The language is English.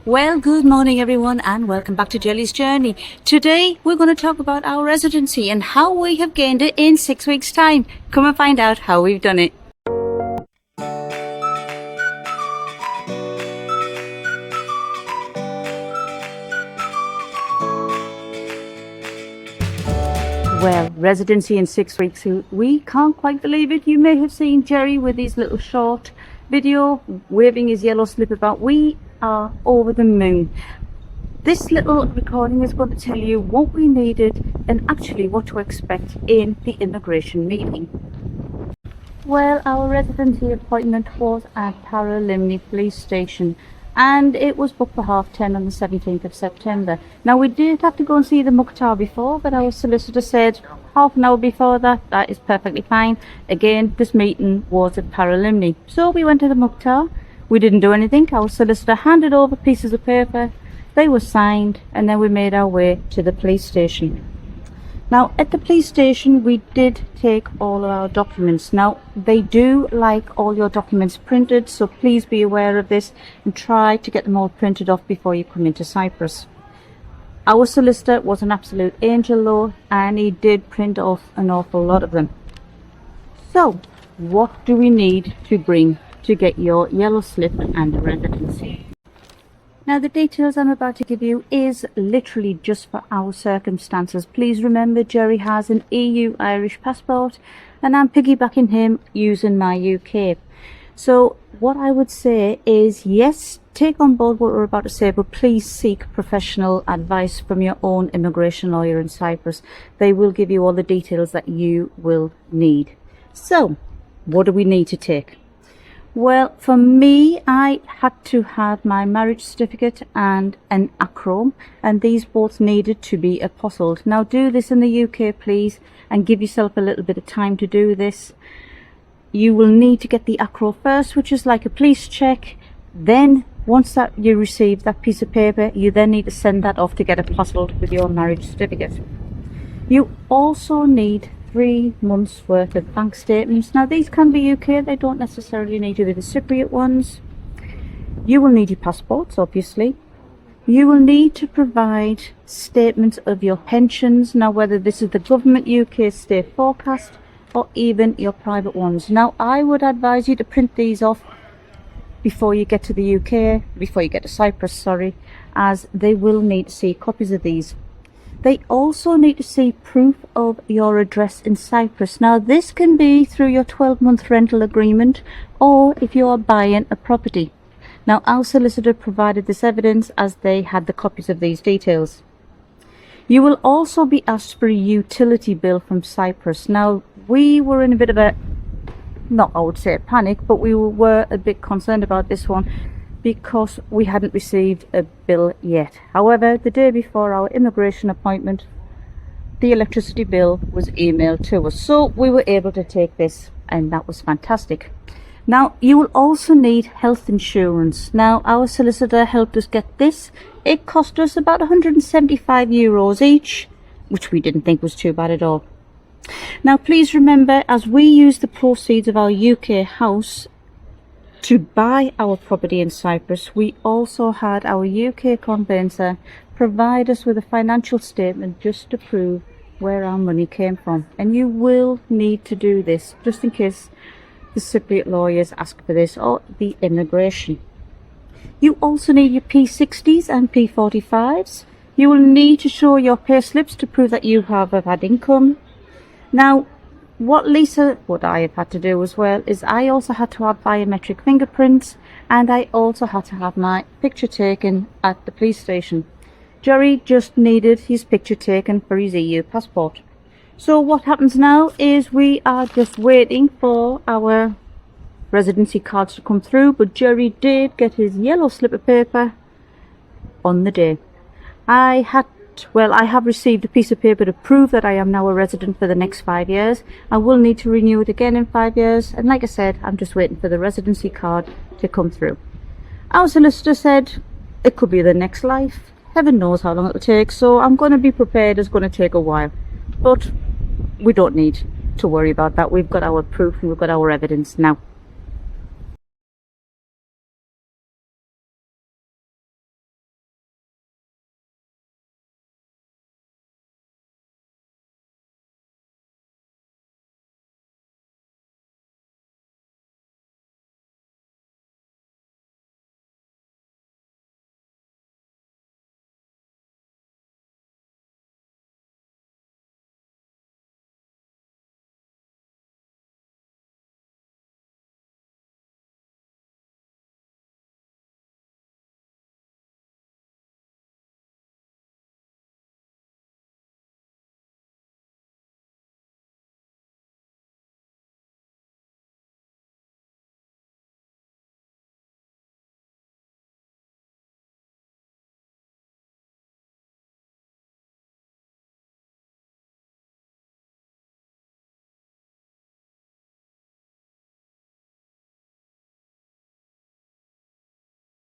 Well, good morning everyone and welcome back to Jeli's Journey. Today we're going to talk about our residency and how we have gained it in 6 weeks time. Come and find out how we've done it. Well, residency in 6 weeks, we can't quite believe it. You may have seen Jerry with his little short video waving his yellow slip about. We are over the moon. This little recording is going to tell you what we needed and actually what to expect in the immigration meeting. Well, our residency appointment was at Paralimni Police Station and it was booked for 10:30 on the 17th of September. Now we did have to go and see the Mukhtar before, but our solicitor said half an hour before that is perfectly fine. Again, this meeting was at Paralimni. So we went to the Mukhtar. We didn't do anything. Our solicitor handed over pieces of paper. They were signed and then we made our way to the police station. Now at the police station we did take all of our documents. Now they do like all your documents printed, so please be aware of this and try to get them all printed off before you come into Cyprus. Our solicitor was an absolute angel though, and he did print off an awful lot of them. So what do we need to bring to get your yellow slip and a residency? Now the details I'm about to give you is literally just for our circumstances. Please remember Jerry has an EU Irish passport and I'm piggybacking him using my UK. So what I would say is, yes, take on board what we're about to say, but please seek professional advice from your own immigration lawyer in Cyprus. They will give you all the details that you will need. So what do we need to take? Well, for me, I had to have my marriage certificate and an ACRO, and these both needed to be apostilled. Now do this in the UK please, and give yourself a little bit of time to do this. You will need to get the ACRO first, which is like a police check. Then once that you receive that piece of paper, you then need to send that off to get apostilled with your marriage certificate. You also need 3 months worth of bank statements. Now these can be UK, they don't necessarily need to be the Cypriot ones. You will need your passports obviously. You will need to provide statements of your pensions, now whether this is the government UK state forecast or even your private ones. Now I would advise you to print these off before you get to the UK, before you get to Cyprus, sorry, as they will need to see copies of these. They also need to see proof of your address in Cyprus. Now this can be through your 12-month rental agreement or if you are buying a property. Now our solicitor provided this evidence as they had the copies of these details. You will also be asked for a utility bill from Cyprus. Now we were in a bit of a, not I would say a panic, but we were a bit concerned about this one, because we hadn't received a bill yet. However, the day before our immigration appointment, the electricity bill was emailed to us, so we were able to take this, and that was fantastic. Now you will also need health insurance. Now our solicitor helped us get this. It cost us about €175 each, which we didn't think was too bad at all. Now please remember, as we used the proceeds of our UK house to buy our property in Cyprus, we also had our UK conveyancer provide us with a financial statement just to prove where our money came from. And you will need to do this just in case the Cypriot lawyers ask for this or the immigration. You also need your P60s and P45s. You will need to show your pay slips to prove that you have had income. Now what I have had to do as well is I also had to have biometric fingerprints, and I also had to have my picture taken at the police station. Jerry just needed his picture taken for his EU passport. So what happens now is we are just waiting for our residency cards to come through, but Jerry did get his yellow slip of paper on the day. I have received a piece of paper to prove that I am now a resident for the next 5 years. I will need to renew it again in 5 years, and like I said, I'm just waiting for the residency card to come through. Our solicitor said it could be the next life. Heaven knows how long it will take, so I'm going to be prepared. It's going to take a while, but we don't need to worry about that. We've got our proof and we've got our evidence now.